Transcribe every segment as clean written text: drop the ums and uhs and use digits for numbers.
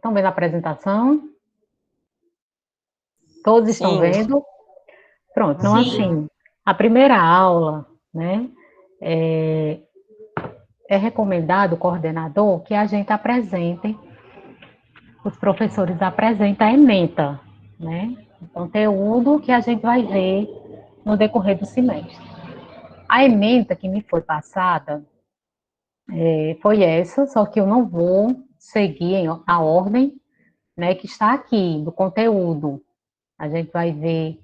Estão vendo a apresentação? Todos estão Sim. vendo? Pronto, então Sim. assim, a primeira aula, né, é recomendado o coordenador que a gente apresente, os professores apresentem a ementa, né, o conteúdo que a gente vai ver no decorrer do semestre. A ementa que me foi passada foi essa, só que eu não vou seguir a ordem, né, que está aqui, do conteúdo. A gente vai ver,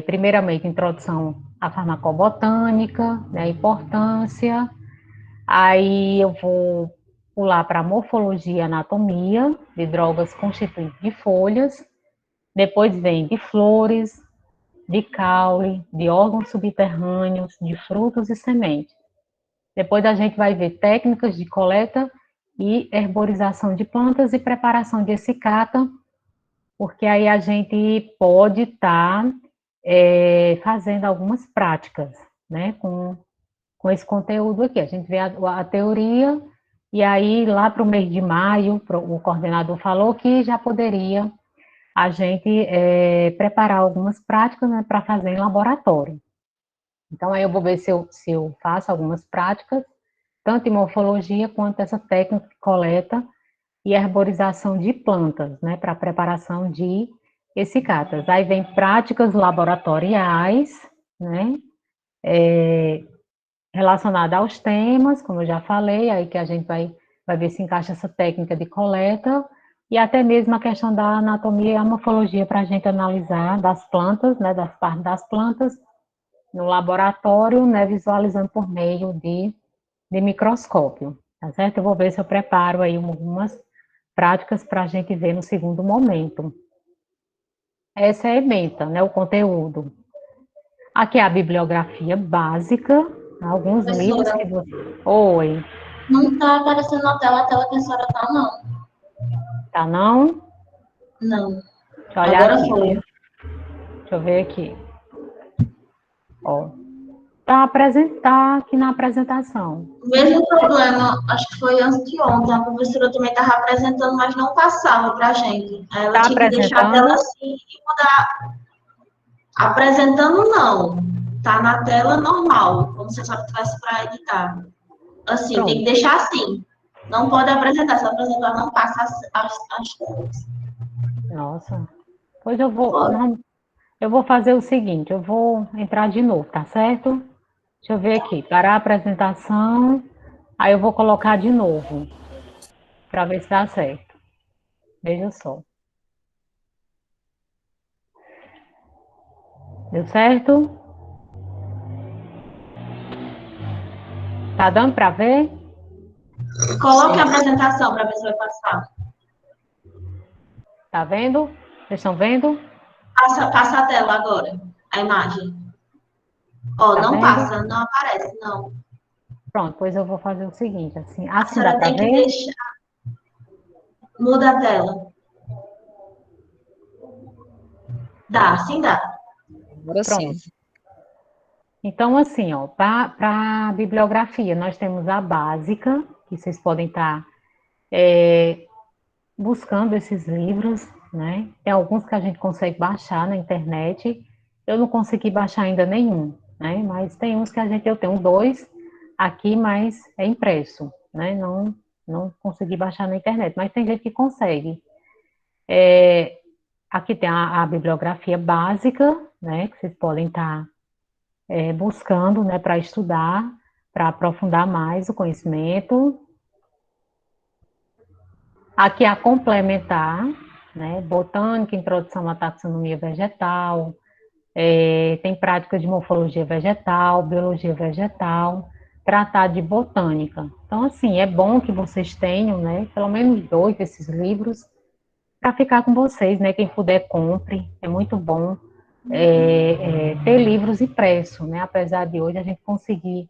primeiramente, introdução à farmacobotânica, né, a importância. Aí eu vou pular para morfologia e anatomia de drogas constituintes de folhas. Depois vem de flores, de caule, de órgãos subterrâneos, de frutos e sementes. Depois a gente vai ver técnicas de coleta e herborização de plantas e preparação de essicata, porque aí a gente pode estar fazendo algumas práticas, né, com esse conteúdo aqui. A gente vê a teoria, e aí lá para o mês de maio, o coordenador falou que já poderia a gente preparar algumas práticas, né, para fazer em laboratório. Então, aí eu vou ver se eu faço algumas práticas, tanto em morfologia quanto essa técnica de coleta e herborização de plantas, né, para preparação de essicatas. Aí vem práticas laboratoriais, né, relacionada aos temas, como eu já falei, aí que a gente vai ver se encaixa essa técnica de coleta, e até mesmo a questão da anatomia e a morfologia para a gente analisar das plantas, né, das partes das plantas, no laboratório, né, visualizando por meio de microscópio, tá certo? Eu vou ver se eu preparo aí algumas práticas para a gente ver no segundo momento. Essa é a ementa, né, o conteúdo. Aqui é a bibliografia básica, alguns livros Professora, que você... Oi, não está aparecendo na tela, a tela que a senhora tá, não. tá não? Não. Deixa eu olhar Agora aqui, foi. deixa eu ver aqui. Ó, tá aqui na apresentação. O mesmo problema, acho que foi antes de ontem, a professora também estava apresentando, mas não passava para a gente. Aí ela Tá tinha que deixar a tela apresentando? assim e mudar. Apresentando, não. Tá na tela normal, como se a senhora tivesse para editar. Assim, tem que Pronto. deixar assim. Não pode apresentar, se apresentar não passa as telas. Nossa. Pois eu vou, Pode. não, eu vou fazer o seguinte, eu vou entrar de novo, tá certo? Deixa eu ver aqui, parar a apresentação, aí eu vou colocar de novo, para ver se dá certo. Veja só. Deu certo? Tá dando para ver? Coloque a apresentação para ver se vai passar. Tá vendo? Vocês estão vendo? Passa a tela agora, a imagem. Ó, Tá não vendo? passa, não aparece, não. Pronto, pois eu vou fazer o seguinte, assim, A assim dá senhora para tem que ver? deixar. Muda a tela. Dá, sim dá. Agora sim. Pronto. Então, assim, ó, para a bibliografia, nós temos a básica, que vocês podem estar buscando esses livros, né? Tem alguns que a gente consegue baixar na internet. Eu não consegui baixar ainda nenhum, né? Mas tem uns que eu tenho dois aqui, mas é impresso, né? Não consegui baixar na internet, mas tem gente que consegue. Aqui tem a bibliografia básica, né? Que vocês podem estar buscando, né? Para estudar, para aprofundar mais o conhecimento. Aqui a complementar, né? Botânica, introdução à taxonomia vegetal, tem práticas de morfologia vegetal, biologia vegetal, tratar de botânica. Então, assim, é bom que vocês tenham, né? Pelo menos dois desses livros para ficar com vocês, né? Quem puder, compre. É muito bom ter livros impressos, né? Apesar de hoje a gente conseguir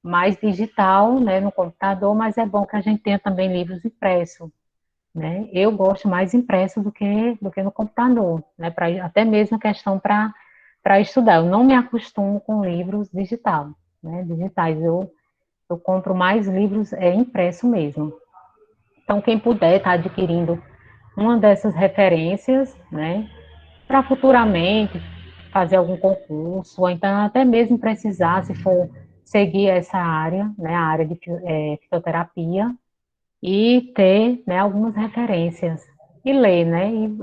mais digital, né? No computador, mas é bom que a gente tenha também livros impressos, né? Eu gosto mais impresso do que no computador, né? Até mesmo a questão para estudar. Eu não me acostumo com livros digital, né? Digitais. Eu compro mais livros impresso mesmo. Então, quem puder estar adquirindo uma dessas referências, né, para futuramente fazer algum concurso, ou então até mesmo precisar, se for seguir essa área, né, a área de fisioterapia, e ter, né, algumas referências, e ler, né, e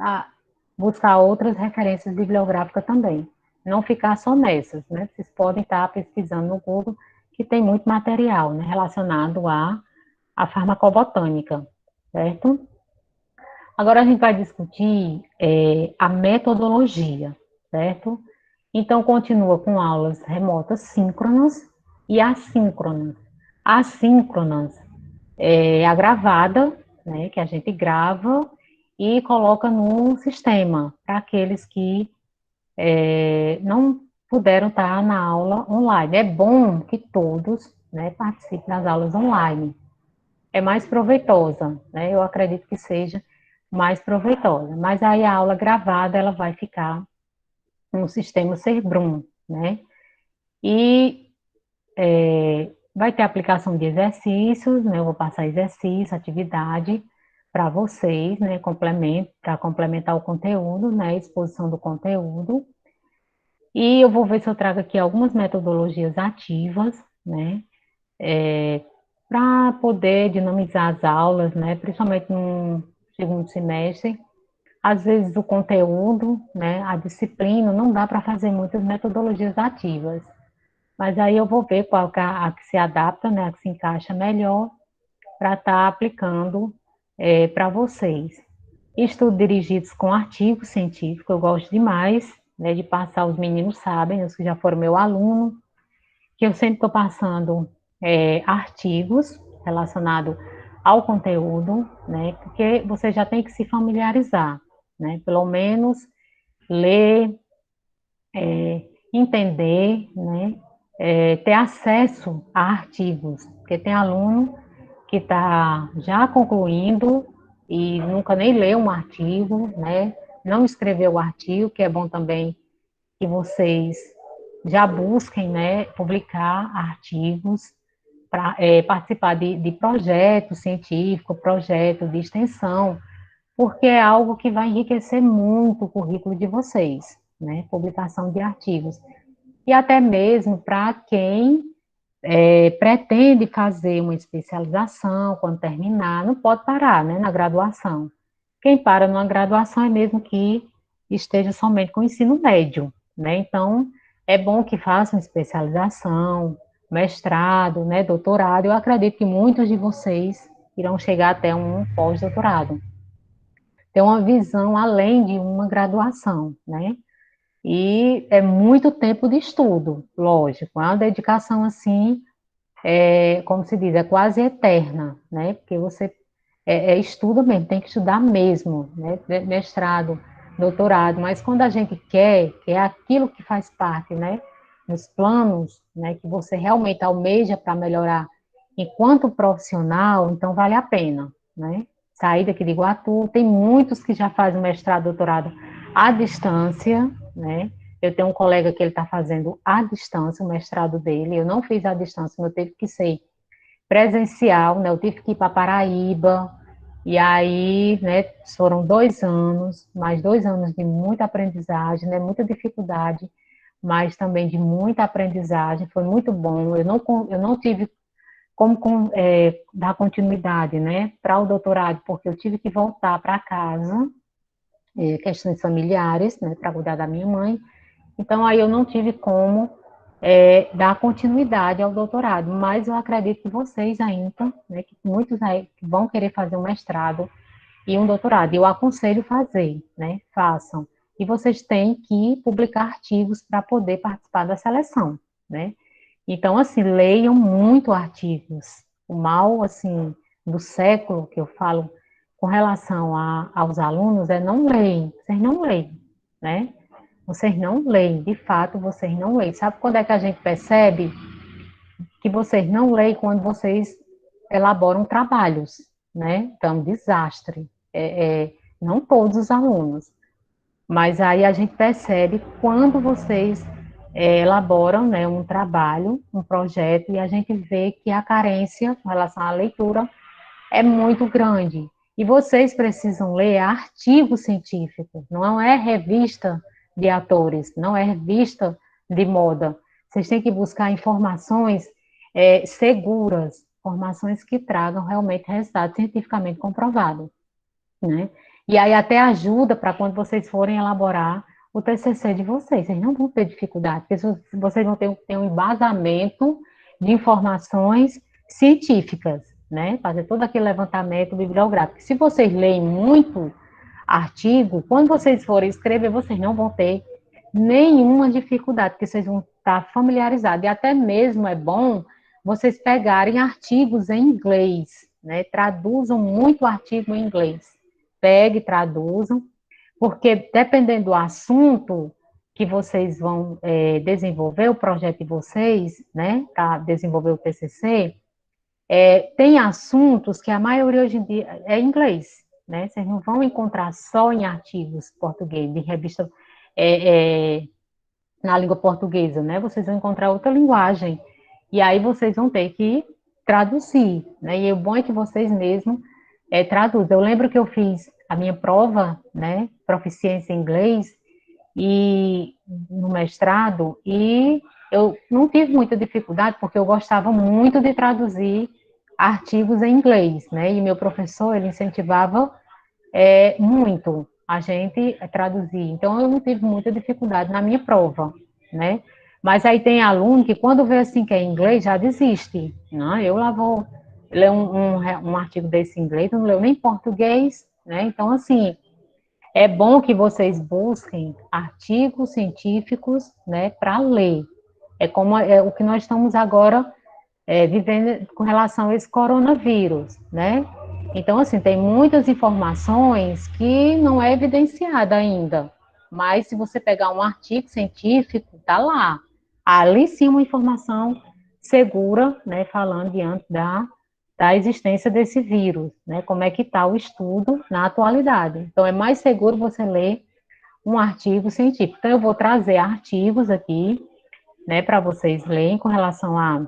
buscar outras referências bibliográficas também. Não ficar só nessas, né, vocês podem estar pesquisando no Google, que tem muito material, né, relacionado à farmacobotânica, certo? Agora a gente vai discutir a metodologia, certo? Então, continua com aulas remotas síncronas e assíncronas. Assíncronas é a gravada, né, que a gente grava e coloca no sistema, para aqueles que não puderam estar na aula online. É bom que todos, né, participem das aulas online. É mais proveitosa, né? Eu acredito que seja mais proveitosa. Mas aí a aula gravada, ela vai ficar no sistema Serbrum, né? E vai ter aplicação de exercícios, né? Eu vou passar exercício, atividade para vocês, né? Complemento, para complementar o conteúdo, né? Exposição do conteúdo. E eu vou ver se eu trago aqui algumas metodologias ativas, né? Para poder dinamizar as aulas, né? Principalmente no segundo semestre. Às vezes o conteúdo, né? A disciplina, não dá para fazer muitas metodologias ativas. Mas aí eu vou ver qual que é a que se adapta, né? A que se encaixa melhor para estar aplicando para vocês. Estudos dirigidos com artigos científicos, eu gosto demais, né, de passar, os meninos sabem, os que já foram meu aluno, que eu sempre estou passando artigos relacionados ao conteúdo, né, porque você já tem que se familiarizar, né, pelo menos ler, entender, né, ter acesso a artigos, porque tem aluno que está já concluindo e nunca nem leu um artigo, né, não escreveu o artigo, que é bom também que vocês já busquem, né, publicar artigos, para participar de projetos científicos, projetos de extensão, porque é algo que vai enriquecer muito o currículo de vocês, né, publicação de artigos. E até mesmo para quem pretende fazer uma especialização, quando terminar, não pode parar, né, na graduação. Quem para numa graduação é mesmo que esteja somente com o ensino médio, né? Então, é bom que façam especialização, mestrado, né, doutorado. Eu acredito que muitos de vocês irão chegar até um pós-doutorado. Ter uma visão além de uma graduação, né? E é muito tempo de estudo, lógico, é uma dedicação assim, como se diz, é quase eterna, né? Porque você estuda mesmo, tem que estudar mesmo, né? Mestrado, doutorado, mas quando a gente quer, que é aquilo que faz parte, né? Nos planos, né? Que você realmente almeja para melhorar enquanto profissional, então vale a pena, né? Sair daqui de Iguatu, tem muitos que já fazem mestrado, doutorado à distância, né? Eu tenho um colega que ele está fazendo à distância o mestrado dele, eu não fiz à distância, eu teve que ser presencial, né? Eu tive que ir para Paraíba, e aí, né, foram 2 anos, mais 2 anos de muita aprendizagem, né? Muita dificuldade, mas também de muita aprendizagem, foi muito bom. Eu não tive como dar continuidade, né, para o doutorado, porque eu tive que voltar para casa, questões familiares, né, para cuidar da minha mãe, então aí eu não tive como dar continuidade ao doutorado, mas eu acredito que vocês ainda, né, que muitos aí vão querer fazer um mestrado e um doutorado, eu aconselho fazer, né, façam. E vocês têm que publicar artigos para poder participar da seleção, né? Então, assim, leiam muito artigos. O mal, assim, do século que eu falo com relação aos alunos é não leem, vocês não leem, né? Vocês não leem, de fato, vocês não leem. Sabe quando é que a gente percebe que vocês não leem? Quando vocês elaboram trabalhos, né? Então, desastre. Não todos os alunos, mas aí a gente percebe quando vocês elaboram, né, um trabalho, um projeto, e a gente vê que a carência com relação à leitura é muito grande. E vocês precisam ler artigo científico, não é revista de atores, não é revista de moda. Vocês têm que buscar informações seguras, informações que tragam realmente resultado cientificamente comprovado, né? E aí até ajuda para quando vocês forem elaborar o TCC de vocês. Vocês não vão ter dificuldade, porque vocês vão ter um embasamento de informações científicas, né? Fazer todo aquele levantamento bibliográfico. Se vocês leem muito artigo, quando vocês forem escrever, vocês não vão ter nenhuma dificuldade, porque vocês vão estar familiarizados. E até mesmo é bom vocês pegarem artigos em inglês, né? Traduzam muito artigo em inglês. Pegue, traduzam, porque dependendo do assunto que vocês vão desenvolver, o projeto de vocês, né, para desenvolver o TCC, tem assuntos que a maioria hoje em dia é em inglês, né? Vocês não vão encontrar só em artigos português, de revista na língua portuguesa, né? Vocês vão encontrar outra linguagem. E aí vocês vão ter que traduzir, né? E o bom é que vocês mesmos traduzem. Eu lembro que eu fiz a minha prova, né? Proficiência em inglês, e no mestrado, e eu não tive muita dificuldade, porque eu gostava muito de traduzir artigos em inglês, né? E meu professor, ele incentivava muito a gente traduzir. Então, eu não tive muita dificuldade na minha prova, né? Mas aí tem aluno que, quando vê assim que é inglês, já desiste. Não, eu lá vou ler um artigo desse em inglês, eu não leio nem português, né? Então, assim, é bom que vocês busquem artigos científicos, né, para ler. É como o que nós estamos agora vivendo com relação a esse coronavírus, né? Então, assim, tem muitas informações que não é evidenciada ainda, mas se você pegar um artigo científico, tá lá. Ali sim uma informação segura, né, falando diante da existência desse vírus, né? Como é que está o estudo na atualidade. Então, é mais seguro você ler um artigo científico. Então, eu vou trazer artigos aqui, né, para vocês lerem com relação a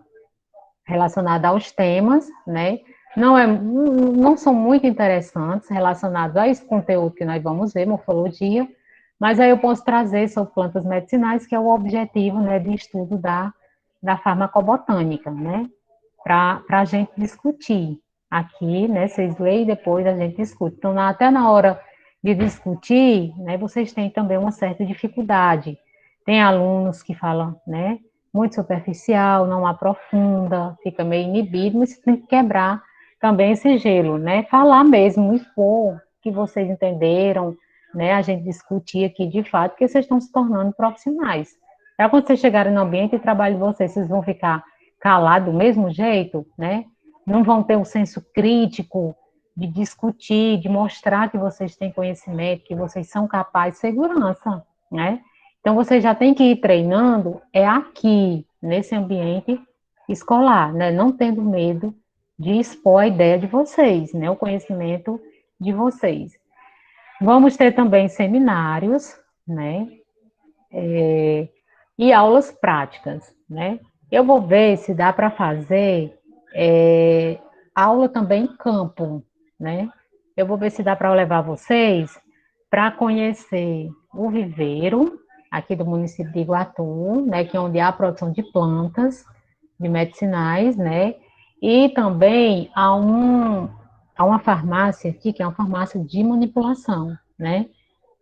relacionada aos temas, né? Não são muito interessantes relacionados a esse conteúdo que nós vamos ver, morfologia, mas aí eu posso trazer sobre plantas medicinais, que é o objetivo, né, de estudo da farmacobotânica, né? Para a gente discutir aqui, né? Vocês leem e depois a gente discute. Então, até na hora de discutir, né, vocês têm também uma certa dificuldade. Tem alunos que falam, né, muito superficial, não aprofunda, fica meio inibido, mas você tem que quebrar também esse gelo, né? Falar mesmo, expor que vocês entenderam, né? A gente discutir aqui de fato, que vocês estão se tornando profissionais. Para quando vocês chegarem no ambiente de trabalho de vocês, vocês vão ficar calados do mesmo jeito, né? Não vão ter um senso crítico de discutir, de mostrar que vocês têm conhecimento, que vocês são capazes de segurança, né? Então, você já tem que ir treinando aqui, nesse ambiente escolar, né? Não tendo medo de expor a ideia de vocês, né? O conhecimento de vocês. Vamos ter também seminários, né? E aulas práticas, né? Eu vou ver se dá para fazer aula também em campo, né? Eu vou ver se dá para levar vocês para conhecer o viveiro aqui do município de Iguatu, né, que é onde há a produção de plantas, de medicinais, né, e também há uma farmácia aqui, que é uma farmácia de manipulação, né,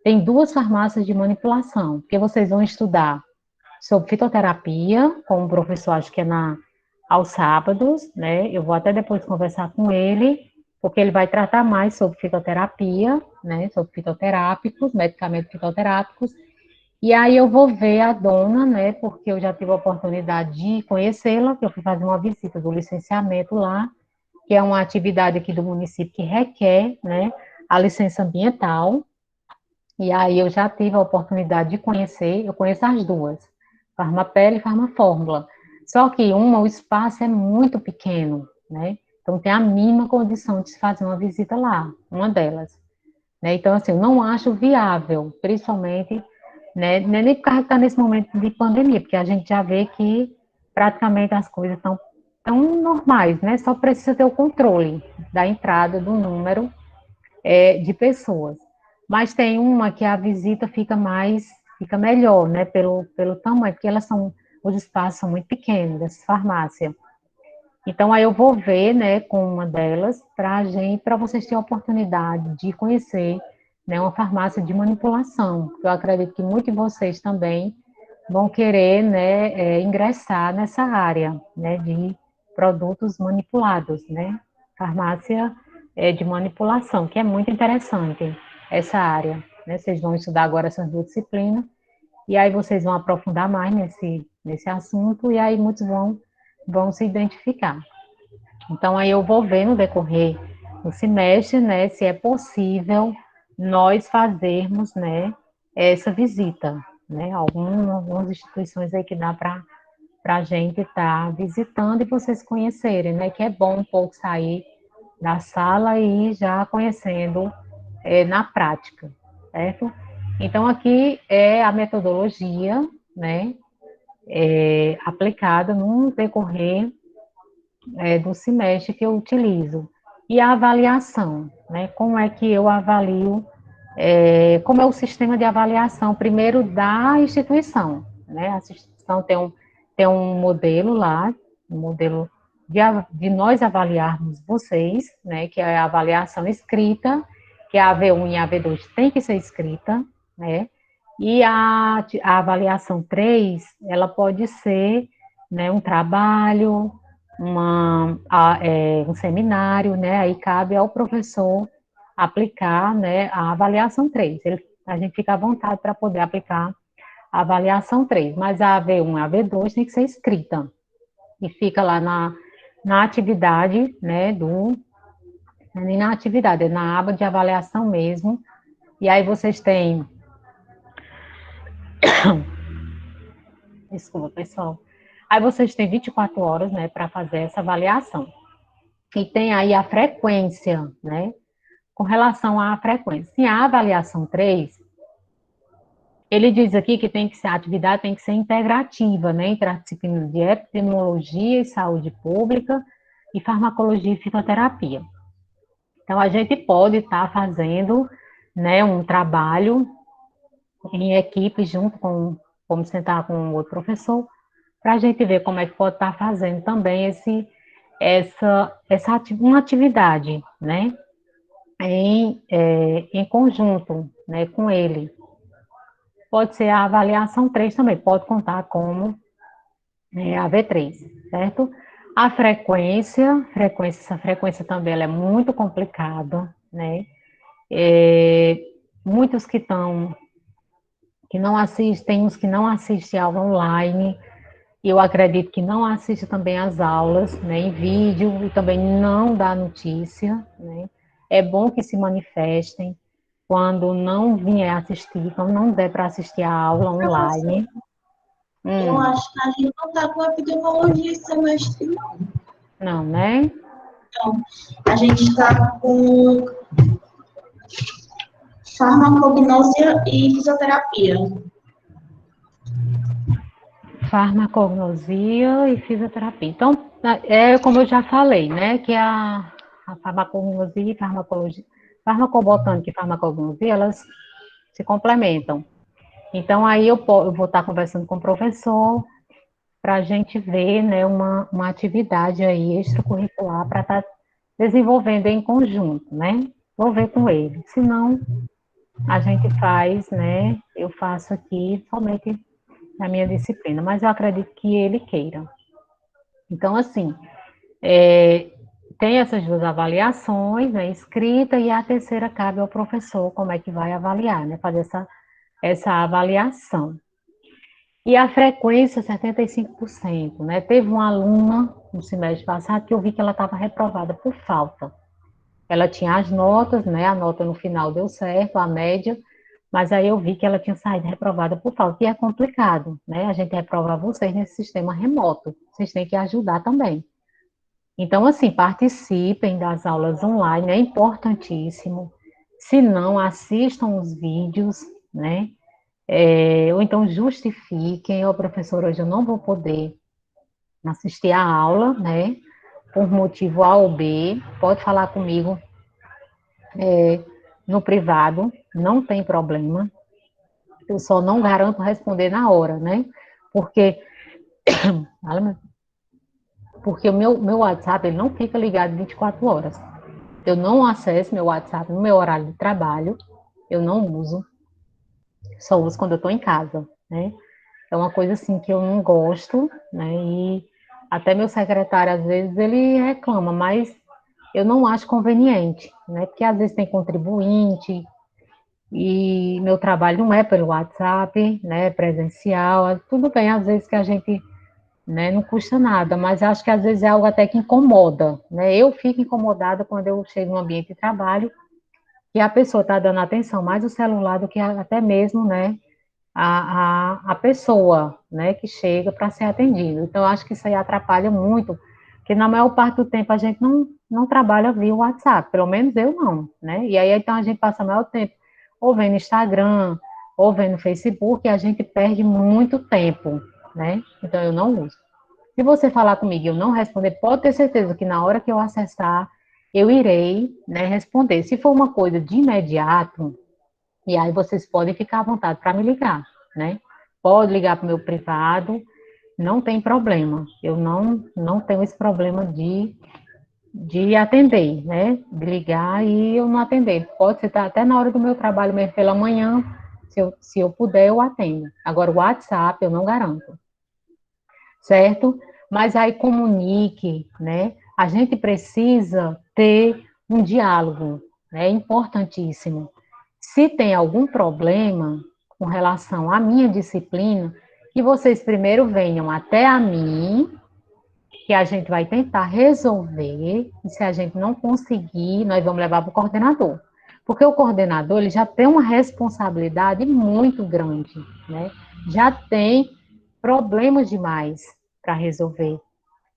tem duas farmácias de manipulação, porque vocês vão estudar sobre fitoterapia, com o professor, acho que é aos sábados, né, eu vou até depois conversar com ele, porque ele vai tratar mais sobre fitoterapia, né, sobre fitoterápicos, medicamentos fitoterápicos, e aí eu vou ver a dona, né, porque eu já tive a oportunidade de conhecê-la, que eu fui fazer uma visita do licenciamento lá, que é uma atividade aqui do município que requer, né, a licença ambiental, e aí eu já tive a oportunidade de conhecer, eu conheço as duas, Farmapel e Farmafórmula, só que o espaço é muito pequeno, né, então tem a mínima condição de se fazer uma visita lá, uma delas, né, então assim, eu não acho viável, principalmente, né, nem por causa que está nesse momento de pandemia, porque a gente já vê que praticamente as coisas estão são normais, né? Só precisa ter o controle da entrada do número de pessoas. Mas tem uma que a visita fica melhor, né? Pelo tamanho, porque os espaços são muito pequenos, dessas farmácias. Então, aí eu vou ver, né, com uma delas, para vocês terem a oportunidade de conhecer, né, uma farmácia de manipulação. Eu acredito que muitos de vocês também vão querer, né, ingressar nessa área, né, de produtos manipulados, né, farmácia de manipulação, que é muito interessante essa área, né, vocês vão estudar agora essas duas disciplinas, e aí vocês vão aprofundar mais nesse assunto, e aí muitos vão se identificar. Então, aí eu vou ver no decorrer do semestre, né, se é possível nós fazermos, né, essa visita, né, algumas instituições aí que dá para a gente estar visitando e vocês conhecerem, né, que é bom um pouco sair da sala e ir já conhecendo na prática, certo? Então, aqui é a metodologia, né, aplicada no decorrer do semestre que eu utilizo. E a avaliação, né? Como é que eu avalio, como é o sistema de avaliação, primeiro da instituição, né? A instituição tem um modelo lá, um modelo de nós avaliarmos vocês, né? Que é a avaliação escrita, que a AV1 e a AV2 tem que ser escrita, né? E a avaliação 3, ela pode ser, né, um trabalho, um seminário, né? Aí cabe ao professor aplicar, né, a avaliação 3. A gente fica à vontade para poder aplicar a avaliação 3, mas a AV1 e a AV2 tem que ser escrita. E fica lá na atividade, né, nem na atividade, é na aba de avaliação mesmo. E aí vocês têm, desculpa, pessoal. Aí vocês têm 24 horas, né, para fazer essa avaliação. E tem aí a frequência, né? Com relação à frequência. Sim, a avaliação 3, ele diz aqui que a atividade tem que ser integrativa, né, entre as disciplinas de epidemiologia e saúde pública e farmacologia e fitoterapia. Então, a gente pode estar fazendo, né, um trabalho em equipe junto vamos sentar com o outro professor, para a gente ver como é que pode estar fazendo também uma atividade, né, em conjunto, né, com ele. Pode ser a avaliação 3 também, pode contar como a V3, certo? A essa frequência também ela é muito complicada, né? Muitos que não assistem, uns que não assistem aula online, e eu acredito que não assistem também às aulas, né, em vídeo, e também não dá notícia, né? É bom que se manifestem quando não vier assistir, quando não der para assistir a aula Professor, online. eu acho que a gente não está com epidemiologia esse semestre, não. Não, né? Então, a gente está com farmacognosia e fisioterapia. Farmacognosia e fisioterapia. Então, é como eu já falei, né? Que a farmacognosia e farmacobotânica e farmacognosia, elas se complementam. Então, aí eu vou estar conversando com o professor para a gente ver, né, uma atividade aí extracurricular para estar desenvolvendo em conjunto, né? Vou ver com ele. Se não, a gente faz, né? Eu faço aqui somente na minha disciplina, mas eu acredito que ele queira. Então, assim, tem essas duas avaliações, né, escrita, e a terceira cabe ao professor, como é que vai avaliar, né, fazer essa avaliação. E a frequência, 75%, né, teve uma aluna no semestre passado que eu vi que ela estava reprovada por falta. Ela tinha as notas, né, a nota no final deu certo, a média, mas aí eu vi que ela tinha saído reprovada por falta, e é complicado, né, a gente reprovar vocês nesse sistema remoto, vocês têm que ajudar também. Então, assim, participem das aulas online, é importantíssimo. Se não, assistam os vídeos, né? Ou então justifiquem, ó, professor, hoje eu não vou poder assistir a aula, né? por motivo A ou B, pode falar comigo no privado, não tem problema. Eu só não garanto responder na hora, né? Porque, porque o meu WhatsApp ele não fica ligado 24 horas. Eu não acesso meu WhatsApp no meu horário de trabalho, eu não uso, só uso quando eu estou em casa, né? É uma coisa assim que eu não gosto, né? E até meu secretário, às vezes, ele reclama, mas eu não acho conveniente, né? Porque às vezes tem contribuinte e meu trabalho não é pelo WhatsApp, né? Presencial. Tudo bem, às vezes que a gente, né? Não custa nada, mas acho que às vezes é algo até que incomoda, né? Eu fico incomodada quando eu chego no ambiente de trabalho e a pessoa está dando atenção mais ao celular do que até mesmo, né? A pessoa, né, que chega para ser atendido. Então, eu acho que isso aí atrapalha muito, porque na maior parte do tempo a gente não trabalha via WhatsApp, pelo menos eu não, né? E aí, então, a gente passa o maior tempo ou vendo Instagram, ou vendo Facebook, e a gente perde muito tempo, né? Então, eu não uso. Se você falar comigo e eu não responder, pode ter certeza que na hora que eu acessar, eu irei, né, responder. Se for uma coisa de imediato, e aí vocês podem ficar à vontade para me ligar, né? Pode ligar para o meu privado, não tem problema. Eu não tenho esse problema de atender, né? De ligar e eu não atender. Pode ser até na hora do meu trabalho mesmo pela manhã, se eu puder, eu atendo. Agora, o WhatsApp eu não garanto, certo? Mas aí comunique, né? A gente precisa ter um diálogo, né? É importantíssimo. Se tem algum problema com relação à minha disciplina, que vocês primeiro venham até a mim, que a gente vai tentar resolver, e se a gente não conseguir, nós vamos levar para o coordenador. Porque o coordenador, ele já tem uma responsabilidade muito grande, né? Já tem problemas demais para resolver.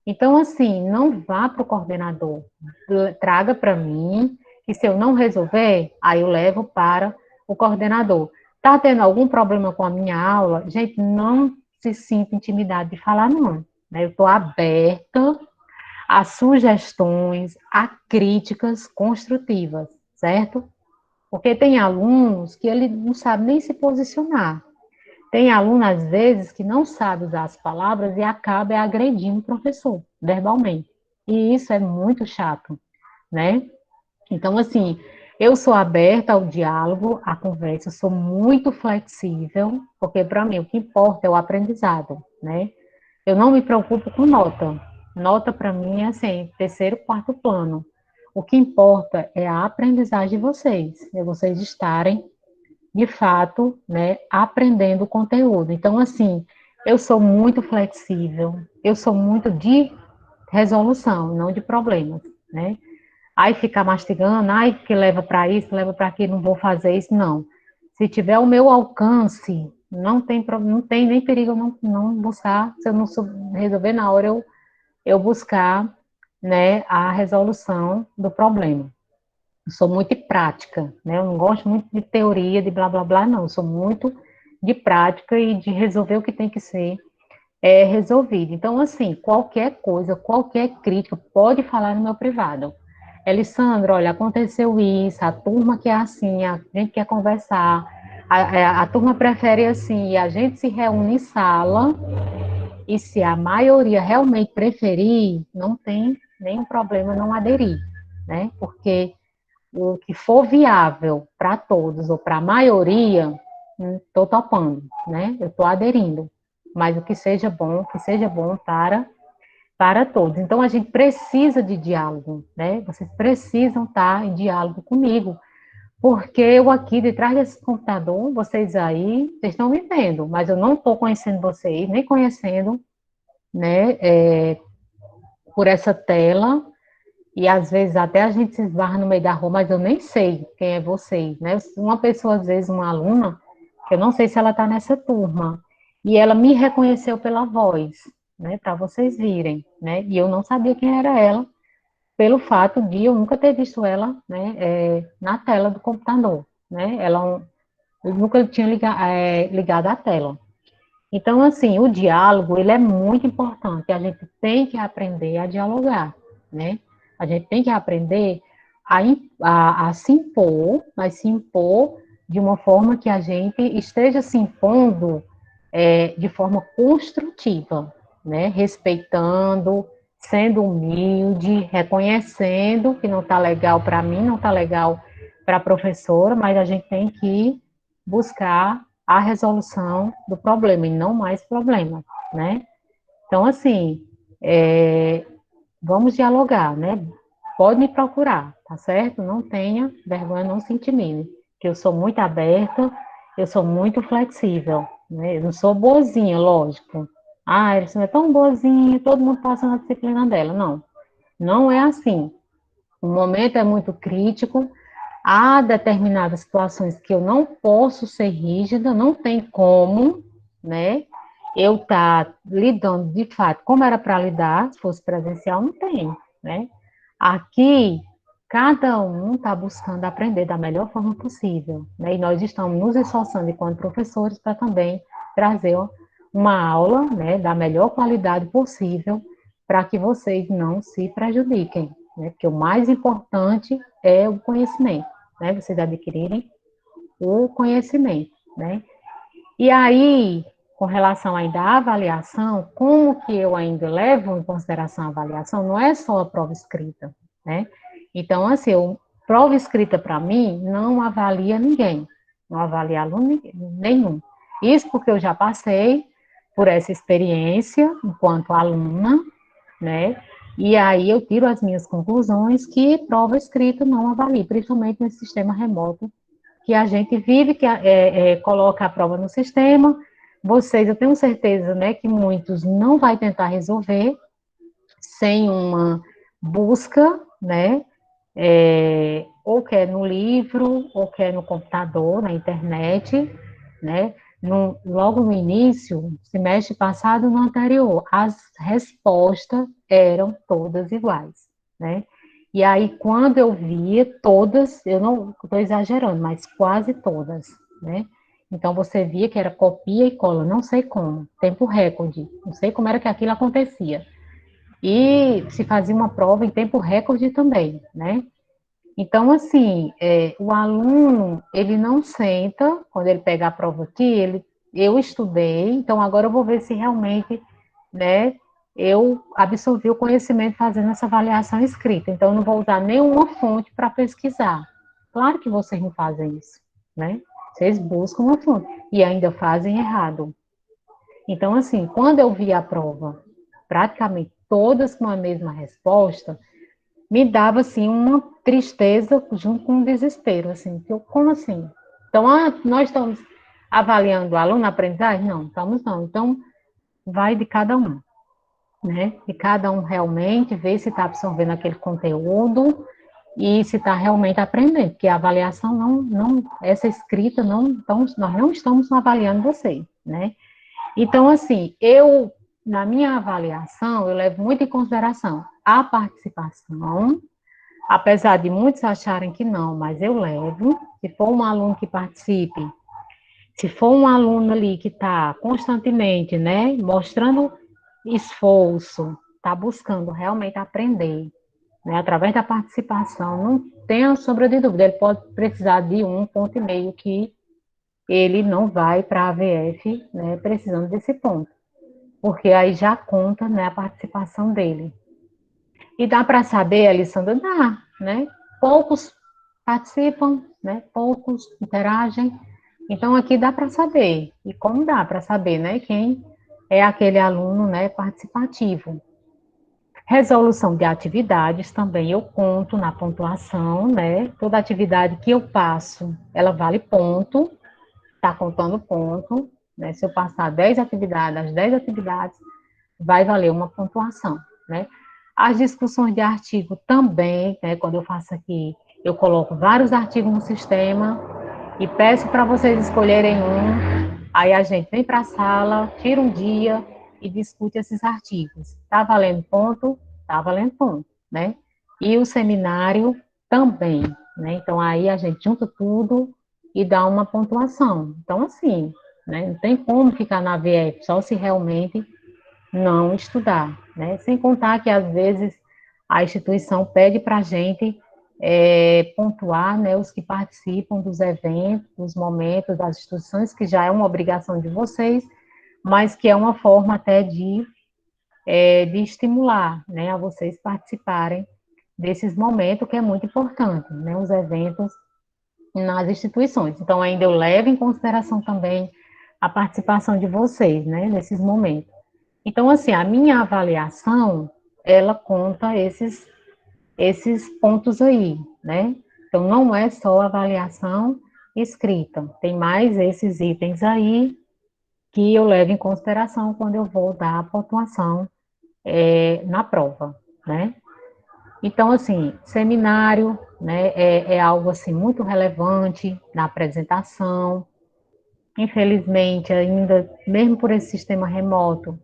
Então, assim, não vá para o coordenador, traga para mim, e se eu não resolver, aí eu levo para o coordenador. Está tendo algum problema com a minha aula? Gente, não se sinta intimidade de falar, não. Né? Eu estou aberta a sugestões, a críticas construtivas, certo? Porque tem alunos que ele não sabe nem se posicionar. Tem aluno, às vezes, que não sabe usar as palavras e acaba agredindo o professor, verbalmente. E isso é muito chato, né? Então, assim, eu sou aberta ao diálogo, à conversa, eu sou muito flexível, porque para mim o que importa é o aprendizado, né? Eu não me preocupo com nota. Nota para mim é assim, terceiro, quarto plano. O que importa é a aprendizagem de vocês, é vocês estarem de fato, né, aprendendo o conteúdo. Então, assim, eu sou muito flexível, eu sou muito de resolução, não de problemas, né? Aí ficar mastigando, ai, que leva para isso, leva para aquilo, não vou fazer isso, não. Se tiver o meu alcance, não tem nem perigo eu não buscar, se eu não resolver na hora, eu buscar, né, a resolução do problema. Eu sou muito de prática, né? Eu não gosto muito de teoria, de blá blá blá, não. Eu sou muito de prática e de resolver o que tem que ser resolvido. Então, assim, qualquer coisa, qualquer crítica, pode falar no meu privado. Elissandra, olha, aconteceu isso, a turma quer assim, a gente quer conversar, a turma prefere assim, e a gente se reúne em sala, e se a maioria realmente preferir, não tem nenhum problema não aderir, né? Porque o que for viável para todos ou para a maioria, estou topando, né? Eu estou aderindo. Mas o que seja bom para todos. Então a gente precisa de diálogo, né? Vocês precisam estar em diálogo comigo, porque eu aqui detrás desse computador, vocês estão me vendo, mas eu não estou conhecendo vocês, nem conhecendo, né? Por essa tela, e às vezes até a gente se esbarra no meio da rua, mas eu nem sei quem é vocês, né? Uma pessoa, às vezes, uma aluna, eu não sei se ela está nessa turma, e ela me reconheceu pela voz, né? Para vocês virem, né? E eu não sabia quem era ela, pelo fato de eu nunca ter visto ela, né? Na tela do computador, né? Eu nunca tinha ligado a tela. Então, assim, o diálogo, ele é muito importante, a gente tem que aprender a dialogar, né? A gente tem que aprender a se impor, mas se impor de uma forma que a gente esteja se impondo de forma construtiva, né? Respeitando, sendo humilde, reconhecendo que não está legal para mim, não está legal para a professora, mas a gente tem que buscar a resolução do problema e não mais problema, né? Então, assim, vamos dialogar, né? Pode me procurar, tá certo? Não tenha vergonha, não se intimide, que eu sou muito aberta, eu sou muito flexível, né? Eu não sou boazinha, lógico. Ah, Erison é tão boazinha, todo mundo passa na disciplina dela. Não, não é assim. O momento é muito crítico, há determinadas situações que eu não posso ser rígida, não tem como, né? Eu estar lidando de fato como era para lidar, se fosse presencial, não tem, né? Aqui, cada um está buscando aprender da melhor forma possível, né? E nós estamos nos esforçando enquanto professores para também trazer uma aula, né, da melhor qualidade possível para que vocês não se prejudiquem, né? Porque o mais importante é o conhecimento, né? Vocês adquirirem o conhecimento, né? E aí, com relação ainda à avaliação, como que eu ainda levo em consideração a avaliação, não é só a prova escrita, né? Então, assim, prova escrita para mim não avalia ninguém, não avalia aluno nenhum. Isso porque eu já passei por essa experiência enquanto aluna, né? E aí eu tiro as minhas conclusões que prova escrita não avalia, principalmente nesse sistema remoto que a gente vive, que coloca a prova no sistema. Vocês, eu tenho certeza, né, que muitos não vai tentar resolver sem uma busca, né, ou quer no livro, ou quer no computador, na internet, né, logo no início, semestre passado, no anterior, as respostas eram todas iguais, né, e aí, quando eu via todas, eu não estou exagerando, mas quase todas, né? Então, você via que era copia e cola, não sei como, tempo recorde, não sei como era que aquilo acontecia. E se fazia uma prova em tempo recorde também, né? Então, assim, o aluno, ele não senta, quando ele pega a prova aqui, eu estudei, então agora eu vou ver se realmente, né, eu absorvi o conhecimento fazendo essa avaliação escrita. Então, eu não vou usar nenhuma fonte para pesquisar. Claro que vocês não fazem isso, né? Vocês buscam uma fonte e ainda fazem errado. Então, assim, quando eu vi a prova, praticamente todas com a mesma resposta, me dava, assim, uma tristeza junto com um desespero, assim, que eu, como assim? Então, nós estamos avaliando o aluno na aprendizagem? Não, estamos não. Então, vai de cada um, né? De cada um realmente ver se está absorvendo aquele conteúdo e se está realmente aprendendo, porque a avaliação essa escrita não, então, nós não estamos avaliando você, né? Então, assim, na minha avaliação, eu levo muito em consideração a participação, apesar de muitos acharem que não, mas eu levo. Se for um aluno que participe, se for um aluno ali que está constantemente, né, mostrando esforço, está buscando realmente aprender, né, através da participação, não tenha sombra de dúvida, ele pode precisar de 1,5 ponto que ele não vai para a AVF, né, precisando desse ponto, porque aí já conta, né, a participação dele. E dá para saber, Alessandra? Dá, né? Poucos participam, né? Poucos interagem. Então, aqui dá para saber. E como dá para saber, né? Quem é aquele aluno, né, participativo. Resolução de atividades também eu conto na pontuação, né? Toda atividade que eu passo, ela vale ponto, está contando ponto, né? Se eu passar 10 atividades, as 10 atividades, vai valer uma pontuação, né? As discussões de artigo também, né? Quando eu faço aqui, eu coloco vários artigos no sistema e peço para vocês escolherem um, aí a gente vem para a sala, tira um dia e discute esses artigos. Tá valendo ponto? Tá valendo ponto, né? E o seminário também, né? Então, aí a gente junta tudo e dá uma pontuação. Então, assim, né? Não tem como ficar na VF, só se realmente não estudar, né? Sem contar que às vezes a instituição pede para a gente pontuar, né, os que participam dos eventos, dos momentos, das instituições, que já é uma obrigação de vocês, mas que é uma forma até de estimular, né, a vocês participarem desses momentos, que é muito importante, né, os eventos nas instituições. Então, ainda eu levo em consideração também a participação de vocês, né, nesses momentos. Então, assim, a minha avaliação, ela conta esses pontos aí, né? Então, não é só avaliação escrita, tem mais esses itens aí que eu levo em consideração quando eu vou dar a pontuação na prova, né? Então, assim, seminário, né, é algo, assim, muito relevante na apresentação. Infelizmente, ainda, mesmo por esse sistema remoto,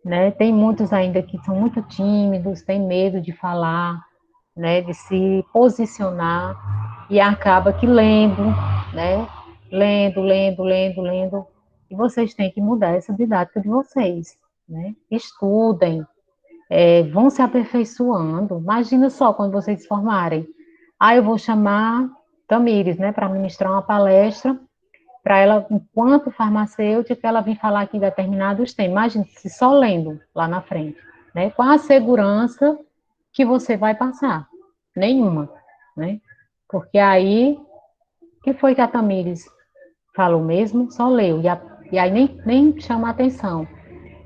né, tem muitos ainda que são muito tímidos, têm medo de falar, né, de se posicionar, e acaba que lendo, né, lendo, e vocês têm que mudar essa didática de vocês, né, estudem, vão se aperfeiçoando. Imagina só quando vocês se formarem. Eu vou chamar Tamires, né, para ministrar uma palestra, para ela, enquanto farmacêutica, ela vir falar aqui determinados temas. Imagina se só lendo lá na frente, né? Qual a segurança que você vai passar? Nenhuma, né? Porque aí, o que foi que a Tamires falou mesmo? Só leu, e aí nem chama atenção.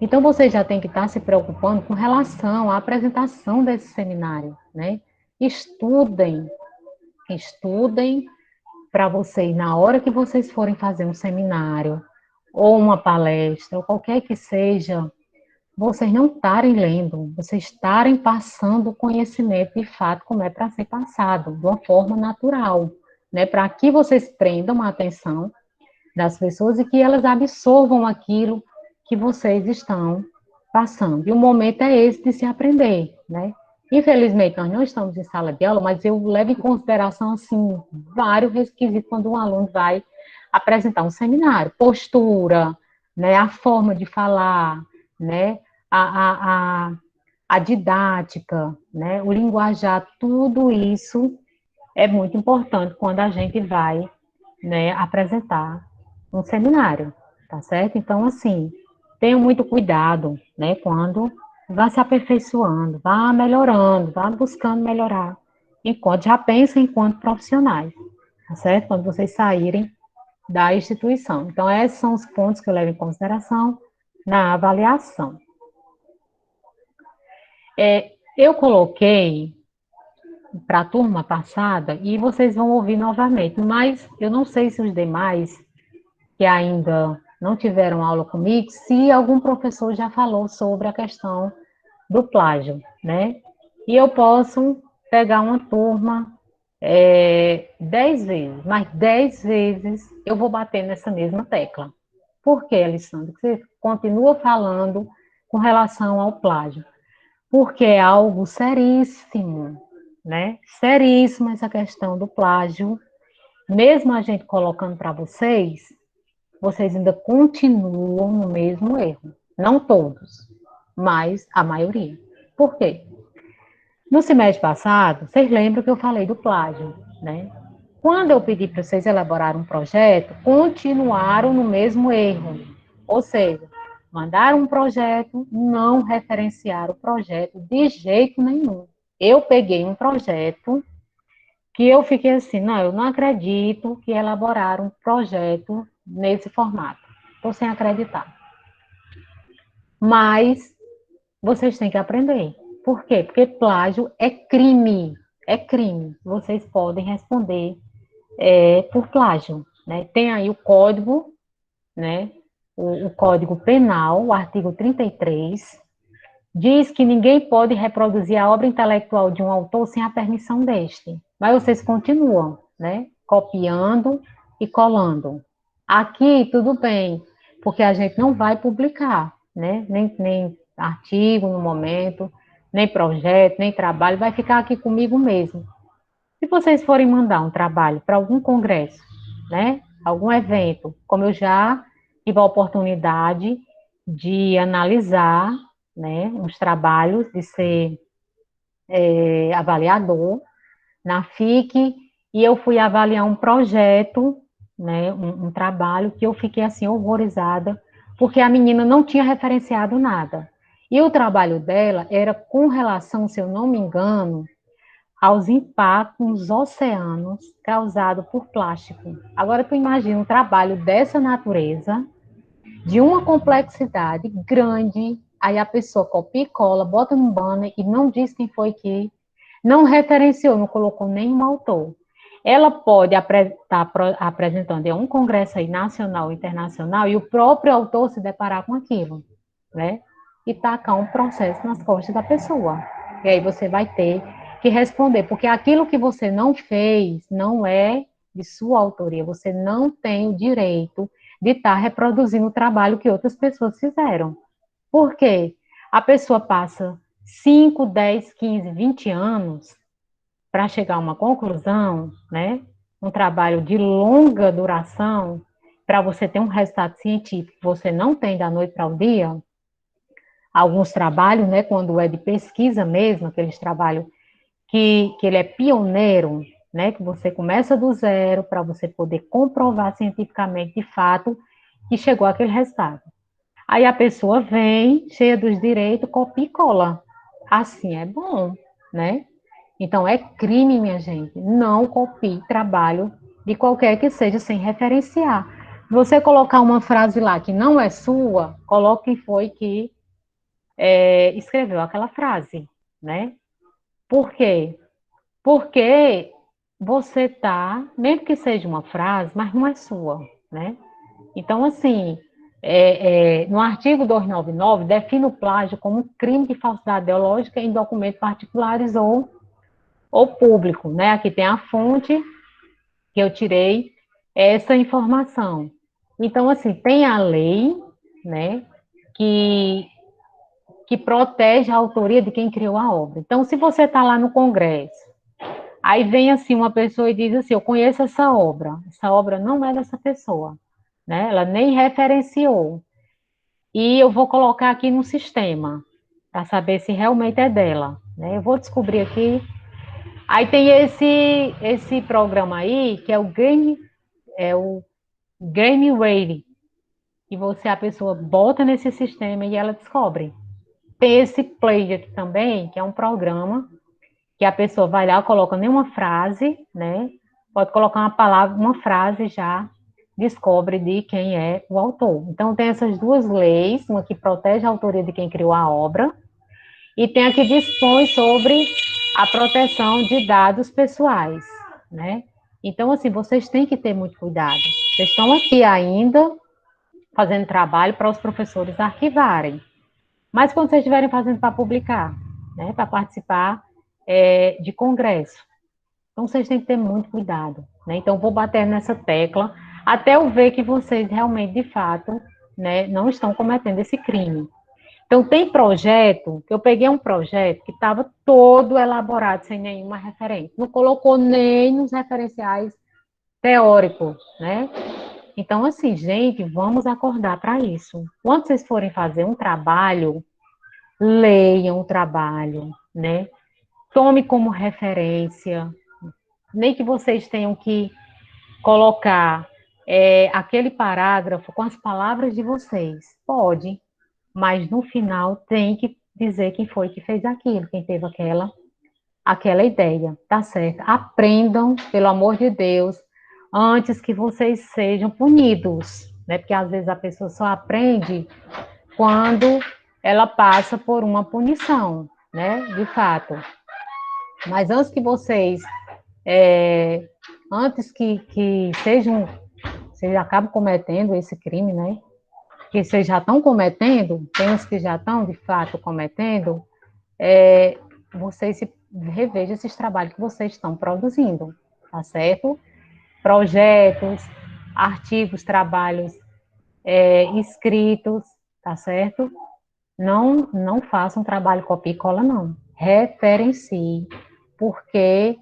Então, você já tem que estar se preocupando com relação à apresentação desse seminário, né? Estudem, estudem para vocês, na hora que vocês forem fazer um seminário, ou uma palestra, ou qualquer que seja, vocês não estarem lendo, vocês estarem passando o conhecimento de fato como é para ser passado, de uma forma natural, né? Para que vocês prendam a atenção das pessoas e que elas absorvam aquilo que vocês estão passando. E o momento é esse de se aprender, né? Infelizmente, nós não estamos em sala de aula, mas eu levo em consideração, assim, vários requisitos quando um aluno vai apresentar um seminário. Postura, né, a forma de falar, né, a, a, a, a didática, né, o linguajar, tudo isso é muito importante quando a gente vai, né, apresentar um seminário, tá certo? Então, assim, tenham muito cuidado, né, quando vá se aperfeiçoando, vá melhorando, vá buscando melhorar, enquanto já pensa enquanto profissionais, tá certo? Quando vocês saírem da instituição. Então, esses são os pontos que eu levo em consideração na avaliação. Eu coloquei para a turma passada e vocês vão ouvir novamente, mas eu não sei se os demais que ainda não tiveram aula comigo, se algum professor já falou sobre a questão do plágio, né? E eu posso pegar uma turma 10 vezes, mas 10 vezes eu vou bater nessa mesma tecla. Por que, Alessandro? Você continua falando com relação ao plágio? Porque é algo seríssimo, né? Seríssimo essa questão do plágio. Mesmo a gente colocando para vocês ainda continuam no mesmo erro. Não todos, mas a maioria. Por quê? No semestre passado, vocês lembram que eu falei do plágio, né? Quando eu pedi para vocês elaborarem um projeto, continuaram no mesmo erro. Ou seja, mandaram um projeto, não referenciaram o projeto de jeito nenhum. Eu peguei um projeto que eu fiquei assim, não, eu não acredito que elaboraram um projeto nesse formato. Estou sem acreditar. Mas vocês têm que aprender. Por quê? Porque plágio é crime. É crime. Vocês podem responder por plágio. Né? Tem aí o código, né? O Código Penal, o artigo 33, diz que ninguém pode reproduzir a obra intelectual de um autor sem a permissão deste. Mas vocês continuam, né? Copiando e colando. Aqui, tudo bem, porque a gente não vai publicar, né? Nem artigo no momento, nem projeto, nem trabalho, vai ficar aqui comigo mesmo. Se vocês forem mandar um trabalho para algum congresso, né? Algum evento, como eu já tive a oportunidade de analisar, né, os trabalhos, de ser avaliador na FIC, e eu fui avaliar um projeto, né, um trabalho que eu fiquei assim horrorizada, porque a menina não tinha referenciado nada. E o trabalho dela era com relação, se eu não me engano, aos impactos nos oceanos causados por plástico. Agora tu imagina um trabalho dessa natureza, de uma complexidade grande, aí a pessoa copia e cola, bota no banner e não diz quem foi que não referenciou, não colocou nenhum autor. Ela pode estar apresentando em um congresso aí nacional, internacional, e o próprio autor se deparar com aquilo, né? E tacar um processo nas costas da pessoa. E aí você vai ter que responder, porque aquilo que você não fez não é de sua autoria, você não tem o direito de estar reproduzindo o trabalho que outras pessoas fizeram. Por quê? A pessoa passa 5, 10, 15, 20 anos para chegar a uma conclusão, né? Um trabalho de longa duração, para você ter um resultado científico que você não tem da noite para o dia. Alguns trabalhos, né, quando é de pesquisa mesmo, aqueles trabalhos que ele é pioneiro, né, que você começa do zero para você poder comprovar cientificamente, de fato, que chegou àquele resultado. Aí a pessoa vem, cheia dos direitos, copia e cola. Assim é bom, né? Então é crime, minha gente. Não copie trabalho de qualquer que seja sem referenciar. Você colocar uma frase lá que não é sua, coloque quem foi que escreveu aquela frase, né? Por quê? Porque você tá, mesmo que seja uma frase, mas não é sua, né? Então, assim, no artigo 299, define o plágio como um crime de falsidade ideológica em documentos particulares ou público, né? Aqui tem a fonte que eu tirei essa informação. Então, assim, tem a lei, né, que, que protege a autoria de quem criou a obra. Então, se você está lá no Congresso, aí vem assim uma pessoa e diz assim, eu conheço essa obra não é dessa pessoa, né? Ela nem referenciou. E eu vou colocar aqui no sistema, para saber se realmente é dela, né? Eu vou descobrir aqui. Aí tem esse programa aí, que é o Game Ready, e a pessoa bota nesse sistema e ela descobre. Tem esse Play aqui também, que é um programa que a pessoa vai lá, coloca nenhuma frase, né? Pode colocar uma palavra, uma frase já descobre de quem é o autor. Então tem essas duas leis, uma que protege a autoria de quem criou a obra e tem a que dispõe sobre a proteção de dados pessoais, né? Então, assim, vocês têm que ter muito cuidado. Vocês estão aqui ainda fazendo trabalho para os professores arquivarem. Mas quando vocês estiverem fazendo para publicar, né, para participar de congresso, então vocês têm que ter muito cuidado. Né? Então, vou bater nessa tecla até eu ver que vocês realmente, de fato, né, não estão cometendo esse crime. Então, tem projeto, que eu peguei um projeto que estava todo elaborado sem nenhuma referência, não colocou nem nos referenciais teóricos, né? Então, assim, gente, vamos acordar para isso. Quando vocês forem fazer um trabalho, leiam o trabalho, né? Tome como referência, nem que vocês tenham que colocar aquele parágrafo com as palavras de vocês. Pode, mas no final tem que dizer quem foi que fez aquilo, quem teve aquela ideia, tá certo? Aprendam, pelo amor de Deus, antes que vocês sejam punidos, né? Porque às vezes a pessoa só aprende quando ela passa por uma punição, né? De fato. Mas antes que vocês, antes que vocês acabem cometendo esse crime, né? Que vocês já estão cometendo, tem uns que já estão, de fato, cometendo, vocês se revejam esses trabalhos que vocês estão produzindo, tá certo? Projetos, artigos, trabalhos escritos, tá certo? Não façam trabalho copia e cola, não. Referencie, porque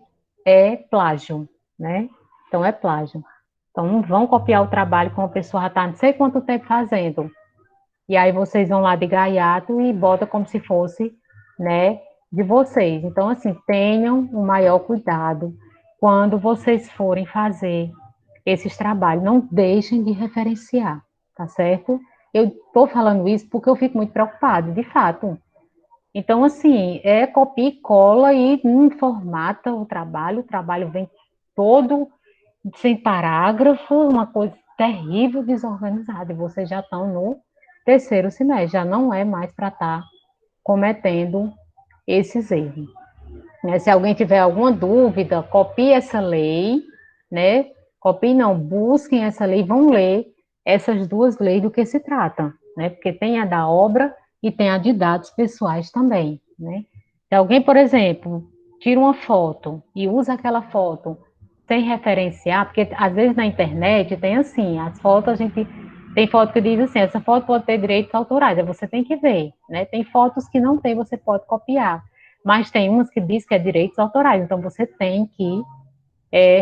é plágio, né? Então, é plágio. Então, não vão copiar o trabalho que uma pessoa já está não sei quanto tempo fazendo. E aí vocês vão lá de gaiato e bota como se fosse, né, de vocês. Então, assim, tenham o maior cuidado quando vocês forem fazer esses trabalhos. Não deixem de referenciar, tá certo? Eu estou falando isso porque eu fico muito preocupada, de fato. Então, assim, copia e cola e formata o trabalho vem todo sem parágrafo, uma coisa terrível, desorganizada, e vocês já estão no terceiro semestre, já não é mais para estar cometendo esses erros. Né? Se alguém tiver alguma dúvida, copie essa lei, né? Copie não, busquem essa lei, vão ler essas duas leis do que se trata, né? Porque tem a da obra e tem a de dados pessoais também, né? Se alguém, por exemplo, tira uma foto e usa aquela foto sem referenciar, porque às vezes na internet tem assim, as fotos a gente tem foto que diz assim, essa foto pode ter direitos autorais, aí você tem que ver, né? Tem fotos que não tem, você pode copiar, mas tem umas que diz que é direitos autorais, então você tem que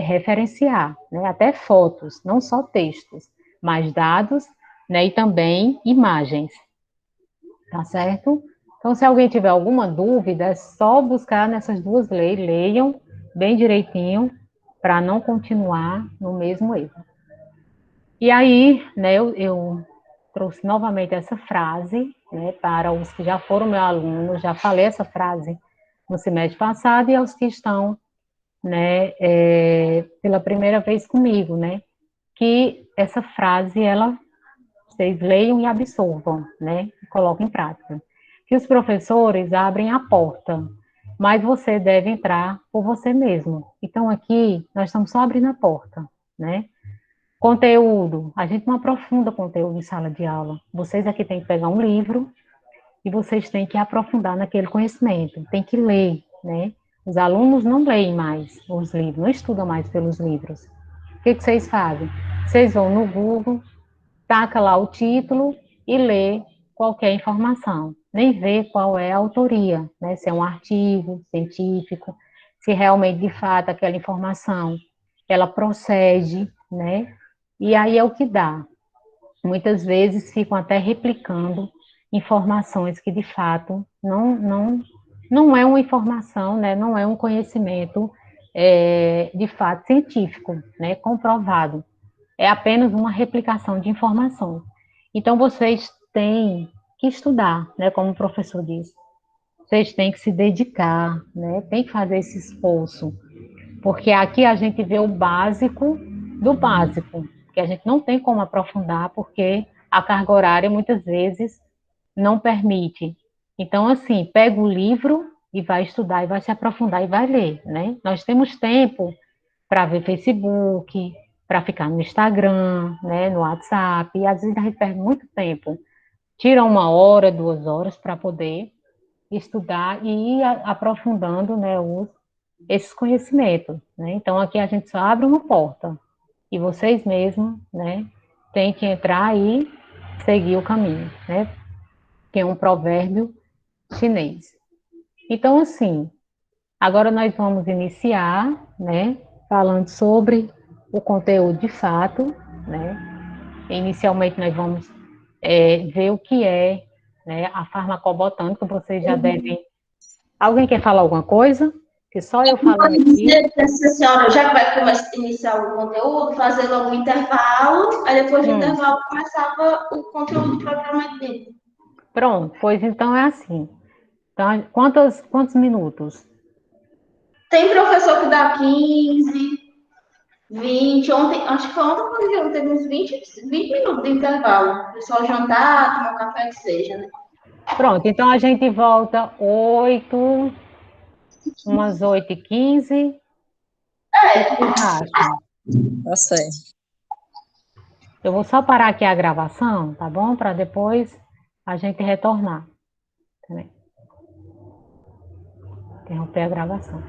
referenciar, né? Até fotos, não só textos, mas dados, né? E também imagens, tá certo? Então, se alguém tiver alguma dúvida, é só buscar nessas duas leis, leiam bem direitinho, para não continuar no mesmo erro. E aí, né, eu trouxe novamente essa frase, né, para os que já foram meu aluno, já falei essa frase no semestre passado, e aos que estão, né, pela primeira vez comigo, né, que essa frase, ela, vocês leiam e absorvam, né, e coloquem em prática. Que os professores abrem a porta, mas você deve entrar por você mesmo. Então, aqui, nós estamos só abrindo a porta, né, conteúdo, a gente não aprofunda conteúdo em sala de aula. Vocês aqui têm que pegar um livro e vocês têm que aprofundar naquele conhecimento, tem que ler, né? Os alunos não leem mais os livros, não estudam mais pelos livros. O que vocês fazem? Vocês vão no Google, taca lá o título e lê qualquer informação. Nem vê qual é a autoria, né? Se é um artigo científico, se realmente, de fato, aquela informação, ela procede, né? E aí é o que dá. Muitas vezes ficam até replicando informações que de fato não é uma informação, né? Não é um conhecimento de fato científico, né? Comprovado. É apenas uma replicação de informações. Então vocês têm que estudar, né? Como o professor disse. Vocês têm que se dedicar, né? Tem que fazer esse esforço, porque aqui a gente vê o básico do básico, que a gente não tem como aprofundar, porque a carga horária muitas vezes não permite. Então, assim, pega o livro e vai estudar, e vai se aprofundar e vai ler, né? Nós temos tempo para ver Facebook, para ficar no Instagram, né, no WhatsApp, e às vezes a gente perde muito tempo. Tira 1 hora, 2 horas para poder estudar e ir aprofundando, né, esses conhecimentos, né? Então aqui a gente só abre uma porta e vocês mesmos, né, têm que entrar e seguir o caminho, né? Que é um provérbio chinês. Então assim, agora nós vamos iniciar, né, falando sobre o conteúdo de fato, né? Inicialmente nós vamos ver o que é, né, a farmacobotânica. Vocês já devem. Alguém quer falar alguma coisa? Que só eu falando Pode aqui. dizer que essa senhora já vai começar a iniciar o conteúdo, fazer logo o intervalo, aí depois do Hum, intervalo começava o conteúdo propriamente dito. pronto, pois então é assim. Então, quantos minutos? Tem professor que dá 15, 20. Ontem, acho que foi ontem que teve uns 20 minutos de intervalo. O pessoal jantar, tomar um café que seja, né? Pronto, então a gente volta umas 8h15. O que vocês acham? Tá certo. Eu vou só parar aqui a gravação, tá bom? Para depois a gente retornar. Também. Interromper a gravação.